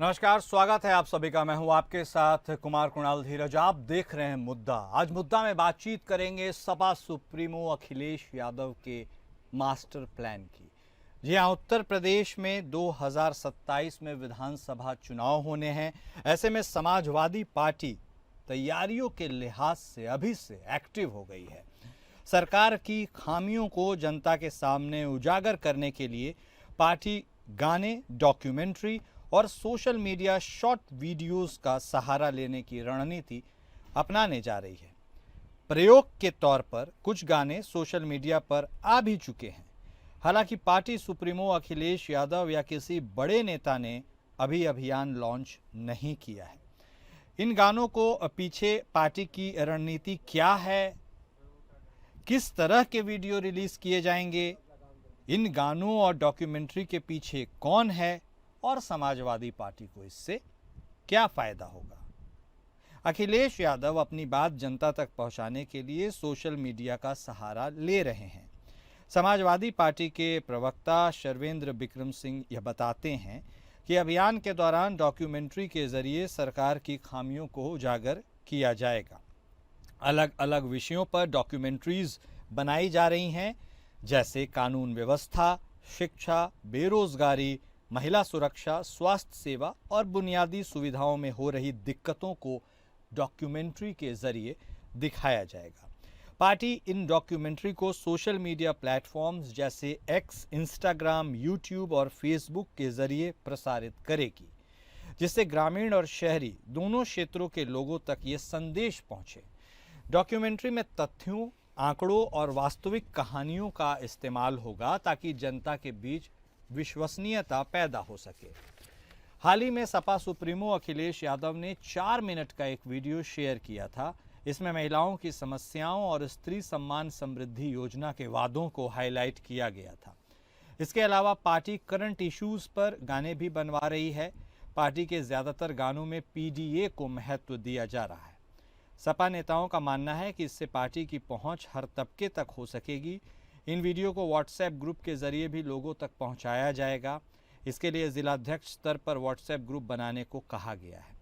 नमस्कार, स्वागत है आप सभी का। मैं हूं आपके साथ कुमार कुणाल धीरज। आप देख रहे हैं मुद्दा। आज मुद्दा में बातचीत करेंगे सपा सुप्रीमो अखिलेश यादव के मास्टर प्लान की। जी हां, उत्तर प्रदेश में 2027 में विधानसभा चुनाव होने हैं। ऐसे में समाजवादी पार्टी तैयारियों के लिहाज से अभी से एक्टिव हो गई है। सरकार की खामियों को जनता के सामने उजागर करने के लिए पार्टी गाने, डॉक्यूमेंट्री और सोशल मीडिया शॉर्ट वीडियोस का सहारा लेने की रणनीति अपनाने जा रही है। प्रयोग के तौर पर कुछ गाने सोशल मीडिया पर आ भी चुके हैं। हालांकि पार्टी सुप्रीमो अखिलेश यादव या किसी बड़े नेता ने अभी अभियान लॉन्च नहीं किया है। इन गानों को पीछे पार्टी की रणनीति क्या है, किस तरह के वीडियो रिलीज किए जाएंगे, इन गानों और डॉक्यूमेंट्री के पीछे कौन है और समाजवादी पार्टी को इससे क्या फायदा होगा। अखिलेश यादव अपनी बात जनता तक पहुंचाने के लिए सोशल मीडिया का सहारा ले रहे हैं। समाजवादी पार्टी के प्रवक्ता शर्वेंद्र बिक्रम सिंह यह बताते हैं कि अभियान के दौरान डॉक्यूमेंट्री के जरिए सरकार की खामियों को उजागर किया जाएगा। अलग अलग विषयों पर डॉक्यूमेंट्रीज बनाई जा रही हैं, जैसे कानून व्यवस्था, शिक्षा, बेरोजगारी, महिला सुरक्षा, स्वास्थ्य सेवा और बुनियादी सुविधाओं में हो रही दिक्कतों को डॉक्यूमेंट्री के जरिए दिखाया जाएगा। पार्टी इन डॉक्यूमेंट्री को सोशल मीडिया प्लेटफॉर्म्स जैसे एक्स, इंस्टाग्राम, यूट्यूब और फेसबुक के जरिए प्रसारित करेगी, जिससे ग्रामीण और शहरी दोनों क्षेत्रों के लोगों तक ये संदेश पहुंचे। डॉक्यूमेंट्री में तथ्यों, आंकड़ों और वास्तविक कहानियों का इस्तेमाल होगा ताकि जनता के बीच विश्वसनीयता पैदा हो सके। हाल ही में सपा सुप्रीमो अखिलेश यादव ने 4 मिनट का एक वीडियो शेयर किया था। इसमें महिलाओं की समस्याओं और स्त्री सम्मान समृद्धि योजना के वादों को हाईलाइट किया गया था। इसके अलावा पार्टी करंट इश्यूज पर गाने भी बनवा रही है। पार्टी के ज्यादातर गानों में पीडीए को महत्व दिया जा रहा है। सपा नेताओं का मानना है कि इससे पार्टी की पहुंच हर तबके तक हो सकेगी। इन वीडियो को व्हाट्सएप ग्रुप के जरिए भी लोगों तक पहुंचाया जाएगा। इसके लिए जिलाध्यक्ष स्तर पर व्हाट्सएप ग्रुप बनाने को कहा गया है।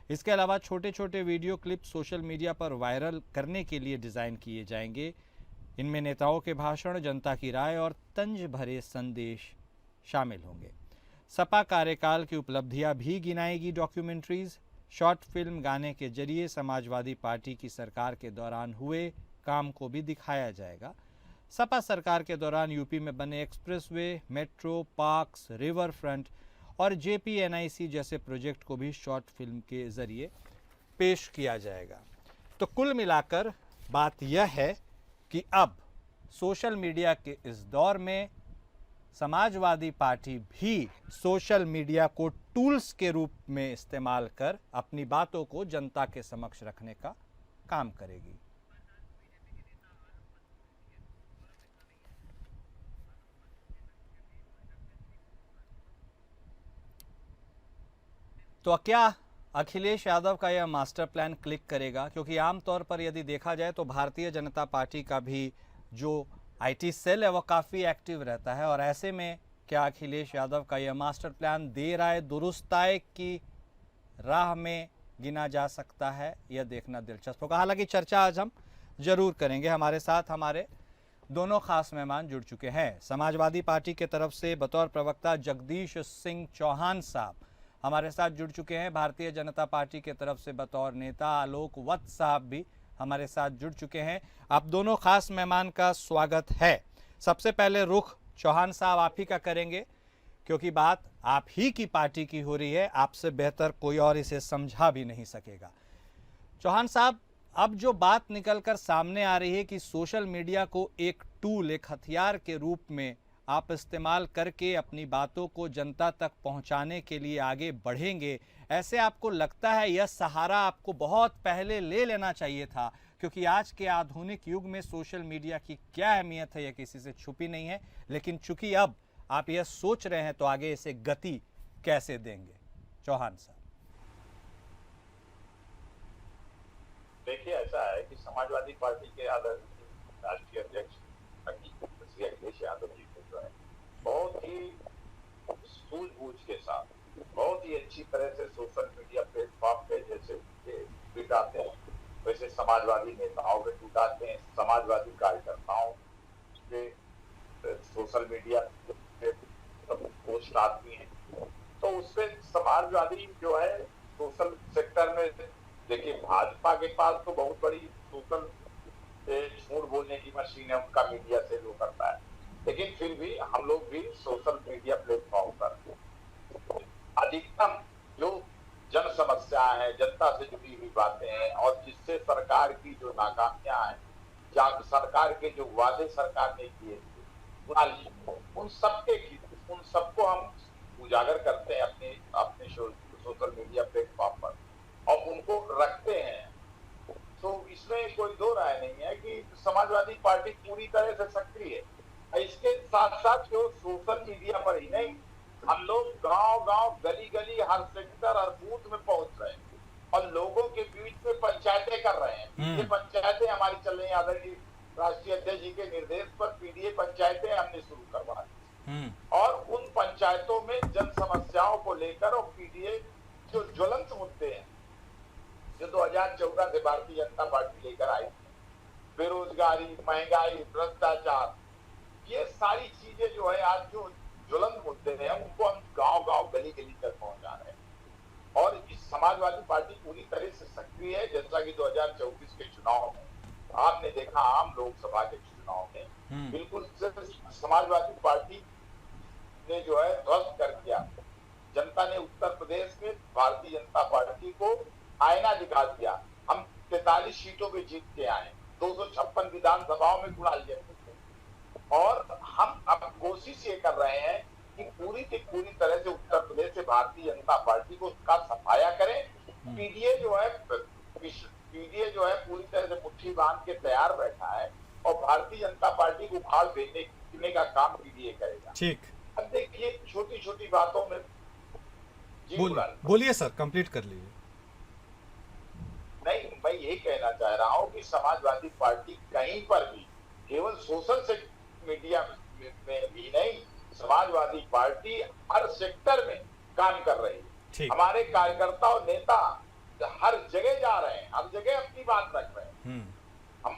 इसके अलावा छोटे छोटे वीडियो क्लिप सोशल मीडिया पर वायरल करने के लिए डिज़ाइन किए जाएंगे। इनमें नेताओं के भाषण, जनता की राय और तंज भरे संदेश शामिल होंगे। सपा कार्यकाल की उपलब्धियां भी गिनाएगी डॉक्यूमेंट्रीज। शॉर्ट फिल्म गाने के जरिए समाजवादी पार्टी की सरकार के दौरान हुए काम को भी दिखाया जाएगा। सपा सरकार के दौरान यूपी में बने expressway, metro, parks, river front और जेपीएनआईसी जैसे प्रोजेक्ट को भी शॉर्ट फिल्म के जरिए पेश किया जाएगा। तो कुल मिलाकर बात यह है कि अब सोशल मीडिया के इस दौर में समाजवादी पार्टी भी सोशल मीडिया को टूल्स के रूप में इस्तेमाल कर अपनी बातों को जनता के समक्ष रखने का काम करेगी। तो क्या अखिलेश यादव का यह मास्टर प्लान क्लिक करेगा? क्योंकि आमतौर पर यदि देखा जाए तो भारतीय जनता पार्टी का भी जो आईटी सेल है वह काफ़ी एक्टिव रहता है, और ऐसे में क्या अखिलेश यादव का यह मास्टर प्लान देर आए दुरुस्त आए की राह में गिना जा सकता है, यह देखना दिलचस्प होगा। हालांकि चर्चा आज हम जरूर करेंगे। हमारे साथ हमारे दोनों खास मेहमान जुड़ चुके हैं। समाजवादी पार्टी के तरफ से बतौर प्रवक्ता जगदीश सिंह चौहान साहब हमारे साथ जुड़ चुके हैं। भारतीय जनता पार्टी के तरफ से बतौर नेता आलोक वत्स साहब भी हमारे साथ जुड़ चुके हैं। आप दोनों खास मेहमान का स्वागत है। सबसे पहले रुख चौहान साहब आप ही का करेंगे, क्योंकि बात आप ही की पार्टी की हो रही है। आपसे बेहतर कोई और इसे समझा भी नहीं सकेगा। चौहान साहब, अब जो बात निकलकर सामने आ रही है कि सोशल मीडिया को एक टूल, एक हथियार के रूप में आप इस्तेमाल करके अपनी बातों को जनता तक पहुंचाने के लिए आगे बढ़ेंगे, ऐसे आपको लगता है यह सहारा आपको बहुत पहले ले लेना चाहिए था? क्योंकि आज के आधुनिक युग में सोशल मीडिया की क्या अहमियत है यह किसी से छुपी नहीं है, लेकिन चूंकि अब आप यह सोच रहे हैं तो आगे इसे गति कैसे देंगे? चौहान साहब। देखिए, ऐसा है कि समाजवादी पार्टी के राष्ट्रीय अध्यक्ष अखिलेश यादव जी को जो है बहुत ही सूझबूझ के साथ बहुत ही अच्छी तरह से सोशल मीडिया प्लेटफॉर्म पे जैसे ट्वीट आते हैं, वैसे समाजवादी नेताओं पे ट्वीट आते हैं, समाजवादी कार्यकर्ताओं पे सोशल मीडिया पे पोस्ट आती हैं। तो उससे समाजवादी जो है सोशल सेक्टर में, देखिए भाजपा के पास तो बहुत बड़ी सोशल झूठ बोलने की मशीन है, उनका मीडिया से जो करता है, लेकिन फिर भी हम लोग भी सोशल मीडिया प्लेटफॉर्म पर अधिकतम जो जन समस्या है, जनता से जुड़ी हुई बातें हैं और जिससे सरकार की जो नाकामियां हैं या सरकार के जो वादे सरकार ने किए थे उन सबको हम उजागर करते हैं अपने अपने सोशल मीडिया प्लेटफॉर्म पर और उनको रखते हैं। तो इसमें कोई दो राय नहीं है कि समाजवादी पार्टी पूरी तरह से सक्रिय है। इसके साथ साथ जो सोशल मीडिया पर ही नहीं, हम लोग गांव गांव गली गली हर सेक्टर हर बूथ में पहुंच रहे हैं और लोगों के बीच में पंचायतें कर रहे हैं। ये पंचायतें हमारी चल रही है, आदरणीय राष्ट्रीय अध्यक्ष जी के निर्देश पर पीडीए पंचायतें हमने शुरू करवा दी और उन पंचायतों में जन समस्याओं को लेकर और पीडीए जो ज्वलंत मुद्दे हैं जो 2014 से भारतीय जनता पार्टी लेकर आई, बेरोजगारी, महंगाई, भ्रष्टाचार, ये सारी चीजें जो है आज जो ज्वलंत मुद्दे हैं उनको हम गांव गांव गली गली तक पहुंचा रहे हैं और इस समाजवादी पार्टी पूरी तरह से सक्रिय है। जैसा कि 2024 के चुनाव में आपने देखा, आम लोकसभा के चुनाव में बिल्कुल समाजवादी पार्टी ने जो है ध्वस्त कर दिया। जनता ने उत्तर प्रदेश में भारतीय जनता पार्टी को आईना दिखा दिया। हम 43 सीटों पे जीत के आए, 256 विधानसभाओं में गुड़ालिए और हम अब कोशिश ये कर रहे हैं कि पूरी तरह से उत्तर प्रदेश से भारतीय जनता पार्टी को उसका सफाया करें। पीडीए जो है पूरी तरह से मुट्ठी बांध के तैयार बैठा है और भारतीय जनता पार्टी को उखाड़ देने का काम पीडीए करेगा। ठीक, अब देखिए छोटी छोटी बातों में बोलिए सर, कंप्लीट कर लीजिए। नहीं, मैं ये कहना चाह रहा हूँ कि समाजवादी पार्टी कहीं पर भी केवल सोशल मीडिया में भी नहीं, समाजवादी पार्टी हर सेक्टर में काम कर रही है। हमारे कार्यकर्ता और नेता हर जगह जा रहे हैं, हर जगह अपनी बात रख रहे हैं।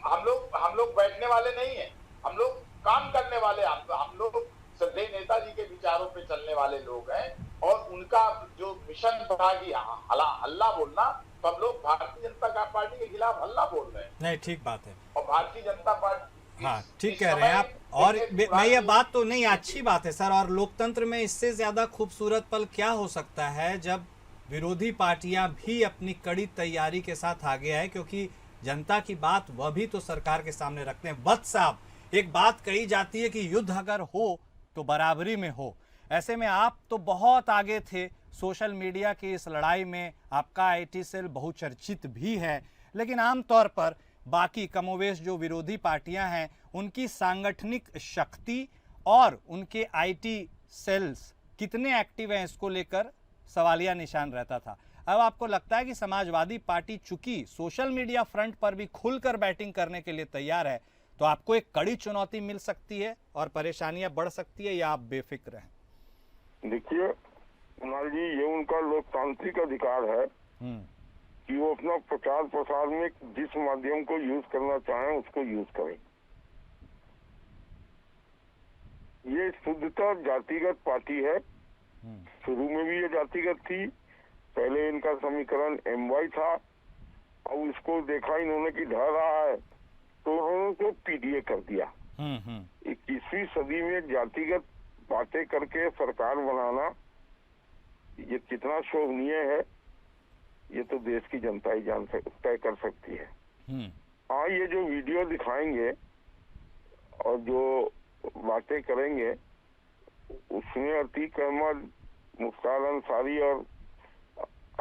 हम लोग बैठने वाले नहीं है, हम लोग काम करने वाले, हम लोग श्रद्धेय नेताजी के विचारों पे चलने वाले लोग हैं और उनका जो मिशन था कि हल्ला बोलना, तो हम लोग भारतीय जनता पार्टी के खिलाफ हल्ला बोल रहे हैं। नहीं, ठीक बात है और भारतीय जनता पार्टी, हाँ ठीक कह रहे हैं आप। और मैं ये बात तो नहीं, अच्छी बात है सर। और लोकतंत्र में इससे ज्यादा खूबसूरत पल क्या हो सकता है जब विरोधी पार्टियां भी अपनी कड़ी तैयारी के साथ आगे आए, क्योंकि जनता की बात वह भी तो सरकार के सामने रखते हैं। वत्स साहब, एक बात कही जाती है कि युद्ध अगर हो तो बराबरी में हो। ऐसे में आप तो बहुत आगे थे सोशल मीडिया की इस लड़ाई में, आपका आईटी सेल बहुचर्चित भी है, लेकिन आमतौर पर बाकी कमोवेश जो विरोधी पार्टियां हैं उनकी सांगठनिक शक्ति और उनके आईटी सेल्स कितने एक्टिव हैं इसको लेकर सवालिया निशान रहता था। अब आपको लगता है कि समाजवादी पार्टी चूंकि सोशल मीडिया फ्रंट पर भी खुलकर बैटिंग करने के लिए तैयार है, तो आपको एक कड़ी चुनौती मिल सकती है और परेशानियां बढ़ सकती है, या आप बेफिक्र हैं? देखिए कुणाल जी, ये उनका लोकतांत्रिक अधिकार है कि वो अपना प्रचार प्रसार में जिस माध्यम को यूज करना चाहें उसको यूज करें। ये शुद्धता जातिगत पार्टी है। शुरू में भी ये जातिगत थी, पहले इनका समीकरण MY था, अब इसको देखा इन्होंने कि ढह रहा है तो उन्होंने उसको पीडीए कर दिया। 21वीं सदी में जातिगत बातें करके सरकार बनाना ये कितना शोभनीय है, ये तो देश की जनता ही तय कर सकती है। हाँ, ये जो वीडियो दिखाएंगे और जो बातें करेंगे उसमें अतीक अहमद, मुख्तार अंसारी और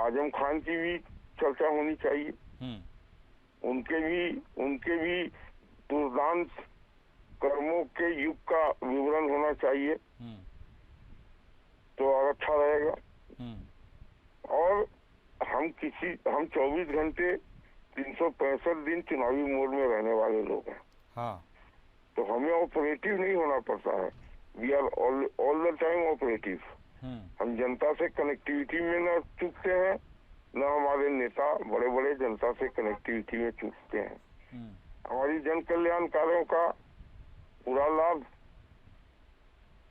आजम खान की भी चर्चा होनी चाहिए। उनके भी दुर्दांत कर्मों के युग का विवरण होना चाहिए, तो और अच्छा रहेगा। और हम 24 घंटे 365 दिन चुनावी मोड में रहने वाले लोग हैं। हाँ। तो हमें ऑपरेटिव नहीं होना पड़ता है, we are all the time operative. हम जनता से कनेक्टिविटी में न चूकते हैं, न हमारे नेता बड़े बड़े जनता से कनेक्टिविटी में चूकते हैं। हमारी जन कल्याण कार्यों का पूरा लाभ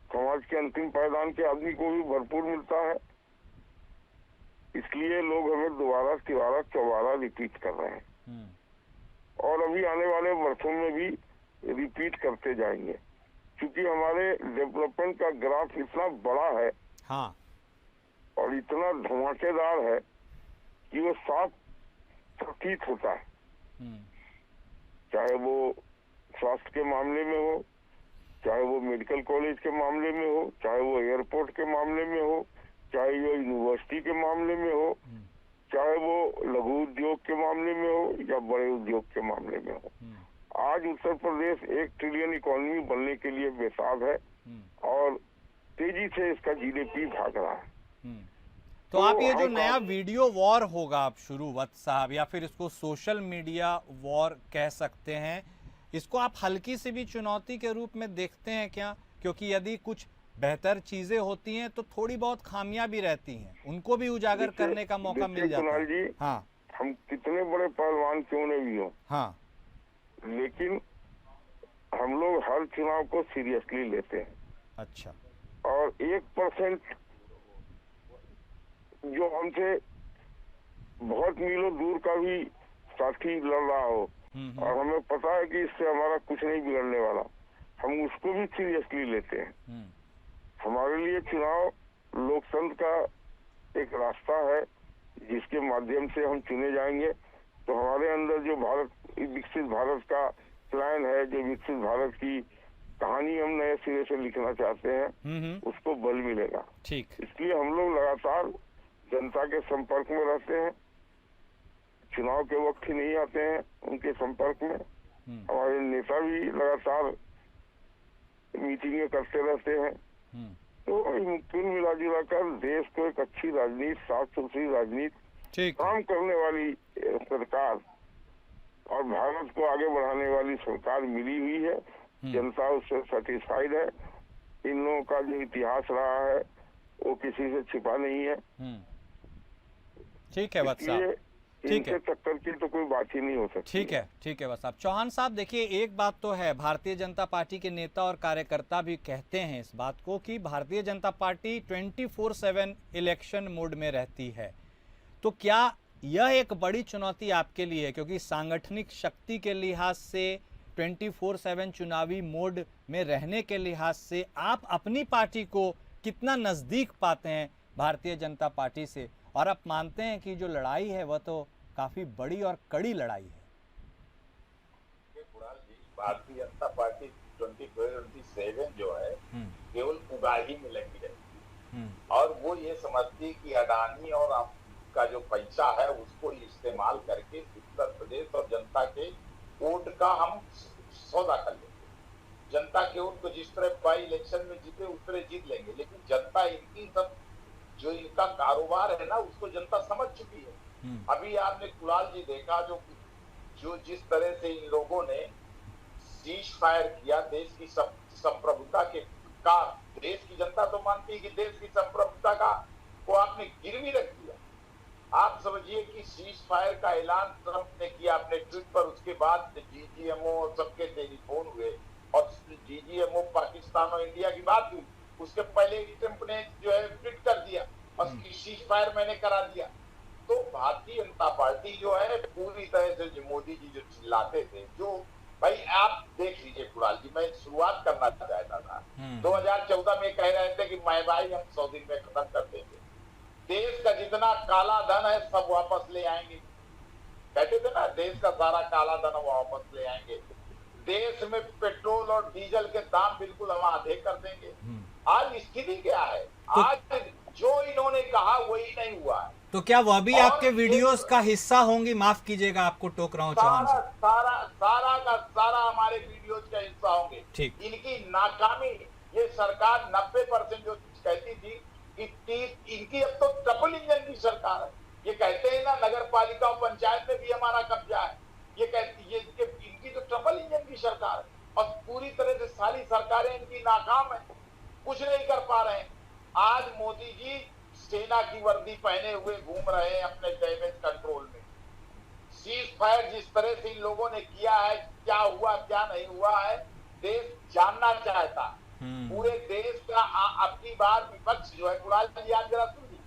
समाज के अंतिम पायदान के आदमी को भी भरपूर मिलता है, इसलिए लोग हमें दोबारा तिबारा चौबारा रिपीट कर रहे हैं और अभी आने वाले वर्षों में भी रिपीट करते जाएंगे, क्योंकि हमारे डेवलपमेंट का ग्राफ इतना बड़ा है हाँ। और इतना धमाकेदार है कि वो साफ प्रतीत होता है, चाहे वो स्वास्थ्य के मामले में हो, चाहे वो मेडिकल कॉलेज के मामले में हो, चाहे वो एयरपोर्ट के मामले में हो, चाहे वो यूनिवर्सिटी के मामले में हो, चाहे वो लघु उद्योग के मामले में हो या बड़े उद्योग के मामले में हो। आज उत्तर प्रदेश 1 ट्रिलियन इकोनॉमी बनने के लिए बेताब है और तेजी से इसका जीडीपी भाग रहा है। तो आप ये जो नया वीडियो वॉर होगा आप शुरू वत्स साहब, या फिर इसको सोशल मीडिया वॉर कह सकते हैं, इसको आप हल्की सी भी चुनौती के रूप में देखते हैं क्या? क्योंकि यदि कुछ बेहतर चीजें होती हैं तो थोड़ी बहुत खामियां भी रहती हैं, उनको भी उजागर करने का मौका मिल जाता है। जी, हाँ, हम कितने बड़े पहलवान क्यों नहीं भी हो, हाँ, लेकिन हम लोग हर चुनाव को सीरियसली लेते हैं। अच्छा। और 1% जो हमसे बहुत मीलों दूर का भी साथी लड़ रहा हो और हमें पता है कि इससे हमारा कुछ नहीं बिगड़ने वाला, हम उसको भी सीरियसली लेते हैं। हमारे लिए चुनाव लोकतंत्र का एक रास्ता है जिसके माध्यम से हम चुने जाएंगे। तो हमारे अंदर जो विकसित भारत का प्लान है, जो विकसित भारत की कहानी हम नए सिरे से लिखना चाहते हैं, उसको बल मिलेगा। ठीक। इसलिए हम लोग लगातार जनता के संपर्क में रहते हैं, चुनाव के वक्त ही नहीं आते हैं उनके संपर्क में। हमारे नेता भी लगातार मीटिंगें करते रहते हैं। तो कुल मिला जुला कर देश को एक अच्छी राजनीति, साफ सुथरी राजनीति, काम करने वाली सरकार और भारत को आगे बढ़ाने वाली सरकार मिली हुई है। जनता उससे सेटिस्फाइड है। इन लोगों का जो इतिहास रहा है वो किसी से छिपा नहीं है। ठीक है वत्स साहब, ठीक है, टक्कर की तो कोई बात ही नहीं हो सकती। ठीक है, ठीक है वत्स साहब। चौहान साहब देखिए, एक बात तो है, भारतीय जनता पार्टी के नेता और कार्यकर्ता भी कहते हैं इस बात को कि Bharatiya Janata party 24/7 election mode में रहती है। तो क्या यह एक बड़ी चुनौती आपके लिए है, क्योंकि सांगठनिक शक्ति के लिहाज से 24/7 चुनावी मोड में रहने के लिहाज से आप अपनी पार्टी को कितना नजदीक पाते हैं भारतीय जनता पार्टी से, और आप मानते हैं कि जो लड़ाई है वह तो काफी बड़ी और कड़ी लड़ाई है? भारतीय जनता पार्टी 24/7 जो है केवल उगाही में लगी रहती है और वो ये समझती है कि अडानी और आपका जो पैसा है उसको इस्तेमाल करके उत्तर प्रदेश और जनता के वोट का हम सौदा कर लेंगे। जनता के वोट को जिस तरह बाई इलेक्शन में जीते उस तरह जीत लेंगे, लेकिन जनता इनकी सब जो इनका कारोबार है ना उसको जनता समझ चुकी है। अभी आपने कुणाल जी देखा जो जिस तरह से इन लोगों ने सीज फायर किया देश की संप्रभुता के का, देश की जनता तो मानती है कि देश की संप्रभुता का को आपने गिरवी रख दिया। आप समझिए कि सीज फायर का ऐलान ट्रंप ने किया अपने ट्वीट पर, उसके बाद डीजीएमओ सबके टेलीफोन हुए और डीजीएमओ पाकिस्तान और इंडिया की बात हुई, उसके पहले ट्रंप ने जो है ट्वीट कर दिया और सीज फायर मैंने करा दिया। तो भारतीय जनता पार्टी जो है पूरी तरह से मोदी जी जो चिल्लाते थे, जो भाई आप देख लीजिए कुणाल जी, मैं शुरुआत करना चाहता था 2014 में कह रहे थे कि महंगाई हम 100 दिन में खत्म कर देंगे, देश का जितना काला धन है सब वापस ले आएंगे, कहते थे ना देश का सारा काला धन वापस ले आएंगे, देश में पेट्रोल और डीजल के दाम बिल्कुल हम आधे कर देंगे। आज स्थिति क्या है? आज जो इन्होंने कहा वही नहीं हुआ है। तो क्या वह भी आपके वीडियोस का हिस्सा होंगी? माफ कीजिएगा आपको टोक रहा हूँ चौहान साहब। सारा हमारे वीडियोस का हिस्सा होंगे। ठीक। इनकी नाकामी, ये सरकार 90% जो कहती थी कि इनकी अब तो ट्रिपल इंजन की सरकार है। ये कहते हैं ना नगर पालिका और पंचायत में भी हमारा कब्जा है, ये कहती है इनकी तो ट्रिपल इंजन की सरकार है और पूरी तरह से सारी सरकारें इनकी नाकाम है, कुछ नहीं कर पा रहे हैं। आज मोदी जी सेना की वर्दी पहने हुए घूम रहे हैं अपने डैमेज कंट्रोल में। सीज फायर जिस तरह से इन लोगों ने किया है, क्या हुआ क्या नहीं हुआ है, देश जानना चाहता। पूरे देश का अब की बार विपक्ष जो है, कुणाल जी आज जरा सुनिए,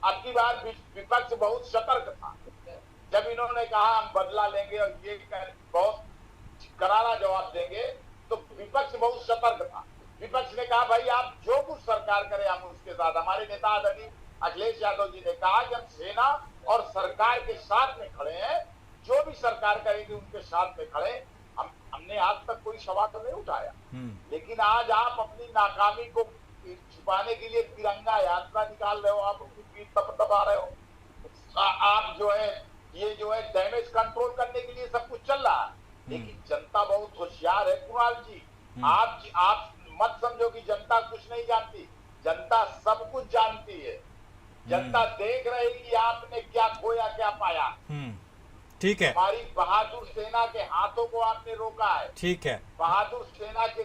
अब की बार विपक्ष बहुत सतर्क था। जब इन्होंने कहा हम बदला लेंगे और ये बहुत करारा जवाब देंगे, तो विपक्ष बहुत सतर्क था। विपक्ष ने कहा भाई आप जो कुछ सरकार करे हम उसके साथ। हमारे नेता आदरणीय अखिलेश यादव जी ने कहा कि हम सेना और सरकार के साथ में खड़े हैं, जो भी सरकार करेगी उनके साथ में खड़े। हमने आज तक कोई सवाल नहीं उठाया, लेकिन आज आप अपनी नाकामी को छुपाने के लिए तिरंगा यात्रा निकाल रहे हो, आप अपनी पीठ दबा रहे हो। आप जो है ये जो है डैमेज कंट्रोल करने के लिए सब कुछ चल रहा है, लेकिन जनता बहुत होशियार है कुणाल जी। आप मत समझो कि जनता कुछ नहीं जानती, जनता सब कुछ जानती है। जनता देख रही कि आपने क्या खोया क्या पाया। ठीक है, हमारी बहादुर सेना के हाथों को आपने रोका है। ठीक है, बहादुर सेना के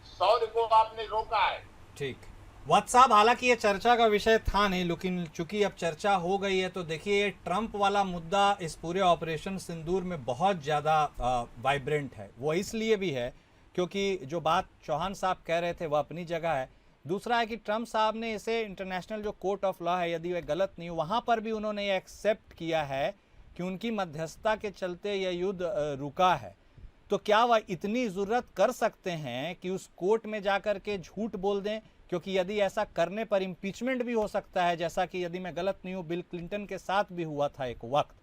शौर्य को आपने रोका है। ठीक। वत्स साहब, हालांकि ये चर्चा का विषय था नहीं, लेकिन चूंकि अब चर्चा हो गई है तो देखिए ट्रंप वाला मुद्दा इस पूरे ऑपरेशन सिंदूर में बहुत ज़्यादा वाइब्रेंट है। वो इसलिए भी है क्योंकि जो बात चौहान साहब कह रहे थे वह अपनी जगह है। दूसरा है कि ट्रंप साहब ने इसे इंटरनेशनल जो कोर्ट ऑफ लॉ है, यदि वह गलत नहीं हो, वहाँ पर भी उन्होंने ये एक्सेप्ट किया है कि उनकी मध्यस्थता के चलते यह युद्ध रुका है। तो क्या वह इतनी ज़रूरत कर सकते हैं कि उस कोर्ट में जाकर के झूठ बोल दें? क्योंकि यदि ऐसा करने पर इम्पीचमेंट भी हो सकता है, जैसा कि यदि मैं गलत नहीं हूँ बिल क्लिंटन के साथ भी हुआ था एक वक्त।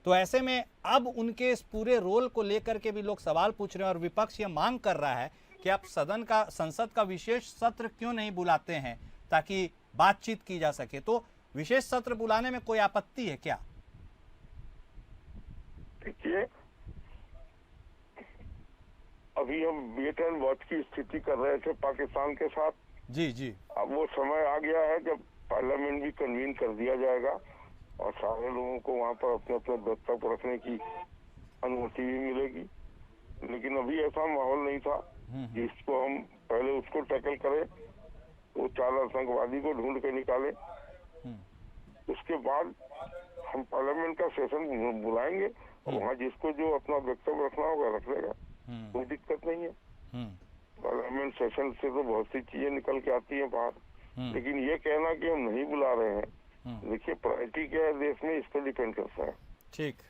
तो ऐसे में अब उनके इस पूरे रोल को लेकर के भी लोग सवाल पूछ रहे हैं और विपक्ष ये मांग कर रहा है कि आप संसद का विशेष सत्र क्यों नहीं बुलाते हैं ताकि बातचीत की जा सके। तो विशेष सत्र बुलाने में कोई आपत्ति है क्या? देखिए, अभी हम वेट एंड वॉच की स्थिति कर रहे थे पाकिस्तान के साथ। जी जी। अब वो समय आ गया है जब पार्लियामेंट भी कन्वीन कर दिया जाएगा और सारे लोगों को वहाँ पर अपने अपने दस्तक रखने की अनुमति भी मिलेगी। लेकिन अभी ऐसा माहौल नहीं था जिसको हम पहले उसको टैकल करें, वो 4 आतंकवादी को ढूंढ के निकाले, उसके बाद हम पार्लियामेंट का सेशन बुलाएंगे और वहाँ जिसको जो अपना वक्तव्य रखना होगा रख लेगा, कोई दिक्कत नहीं है। पार्लियामेंट सेशन से तो बहुत सी चीजें निकल के आती हैं बाहर, लेकिन ये कहना कि हम नहीं बुला रहे हैं, देखिए प्रायोरिटी क्या है देश में, इस पर डिपेंड करता है। ठीक।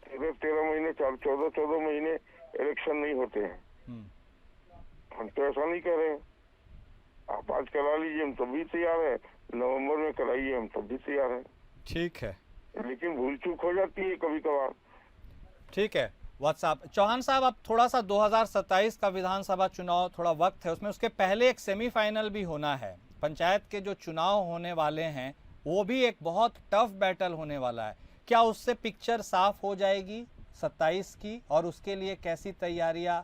13 महीने 14 महीने इलेक्शन नहीं होते हैं। हम तो ऐसा नहीं कह रहे हैं, आप आज करा लीजिए हम तब भी तैयार है, नवंबर में कराइए हम तब भी तैयार है। ठीक है, लेकिन भूल चूक हो जाती है कभी कभार। ठीक है। व्हाट्सएप चौहान साहब, अब थोड़ा सा 2027 का विधानसभा चुनाव थोड़ा वक्त है, उसमें उसके पहले एक सेमीफाइनल भी होना है। पंचायत के जो चुनाव होने वाले हैं वो भी एक बहुत टफ बैटल होने वाला है। क्या उससे पिक्चर साफ हो जाएगी 27 की, और उसके लिए कैसी तैयारियां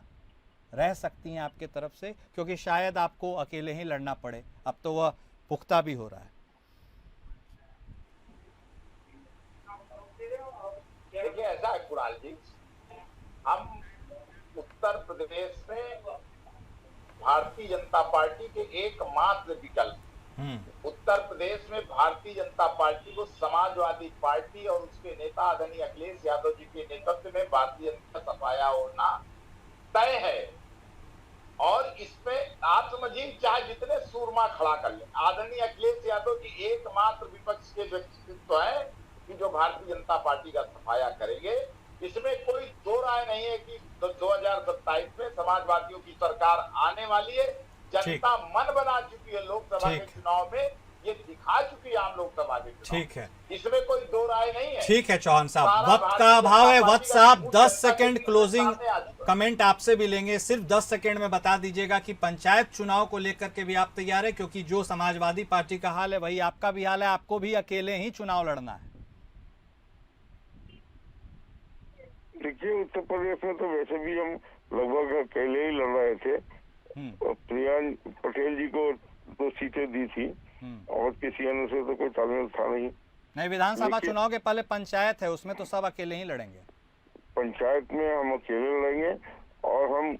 रह सकती हैं आपके तरफ से? क्योंकि शायद आपको अकेले ही लड़ना पड़े, अब तो वह पुख्ता भी हो रहा है। देखिए ऐसा है कुणाल जी, हम उत्तर प्रदेश में भारतीय जनता पार्टी के एकमात्र विकल्प, उत्तर प्रदेश में भारतीय जनता पार्टी को समाजवादी पार्टी और उसके नेता आदरणीय अखिलेश यादव जी के नेतृत्व में भारतीय जनता सफाया होना तय है। और इसमें आप समझिए चाहे जितने सूरमा खड़ा कर ले, आदरणीय अखिलेश यादव जी एकमात्र विपक्ष के व्यक्तित्व है कि जो भारतीय जनता पार्टी का सफाया करेंगे। इसमें कोई दो राय नहीं है कि 2027 में समाजवादियों की सरकार आने वाली है। जनता मन बना चुकी है लोकसभा के चुनाव में, ये दिखा चुकी है आम लोकसभा के चुनाव। ठीक है, इसमें कोई दो राय नहीं है। ठीक है चौहान साहब, वक्त का अभाव है। वक्त साहब 10 सेकंड क्लोजिंग कमेंट आपसे भी लेंगे, सिर्फ 10 सेकंड में बता दीजिएगा कि पंचायत चुनाव को लेकर के भी आप तैयार है? क्योंकि जो समाजवादी पार्टी का हाल है वही आपका भी हाल है, आपको भी अकेले ही चुनाव लड़ना है। देखिए उत्तर प्रदेश में तो वैसे भी हम लगभग अकेले ही लड़ रहे थे। प्रियांश पटेल जी को 2 सीटें दी थी और किसी अन्य से तो कोई तालमेल था नहीं। विधानसभा चुनाव के पहले पंचायत है, उसमें तो सब अकेले ही लड़ेंगे। पंचायत में हम अकेले लड़ेंगे और हम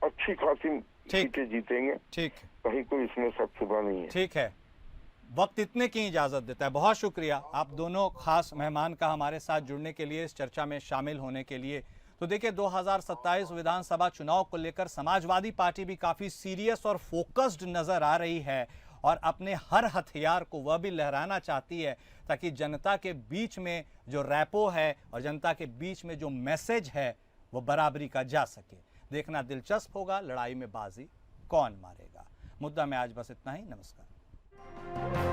अच्छी खासी ठीक। सीटें जीतेंगे, ठीक कहीं कोई इसमें शक शुबा नहीं है। ठीक है, वक्त इतने की इजाजत देता है। बहुत शुक्रिया आप दोनों खास मेहमान का हमारे साथ जुड़ने के लिए, इस चर्चा में शामिल होने के लिए। तो देखिए 2027 विधानसभा चुनाव को लेकर समाजवादी पार्टी भी काफी सीरियस और फोकस्ड नजर आ रही है और अपने हर हथियार को वह भी लहराना चाहती है ताकि जनता के बीच में जो रैपो है और जनता के बीच में जो मैसेज है वो बराबरी का जा सके। देखना दिलचस्प होगा लड़ाई में बाजी कौन मारेगा। मुद्दा में आज बस इतना ही। नमस्कार।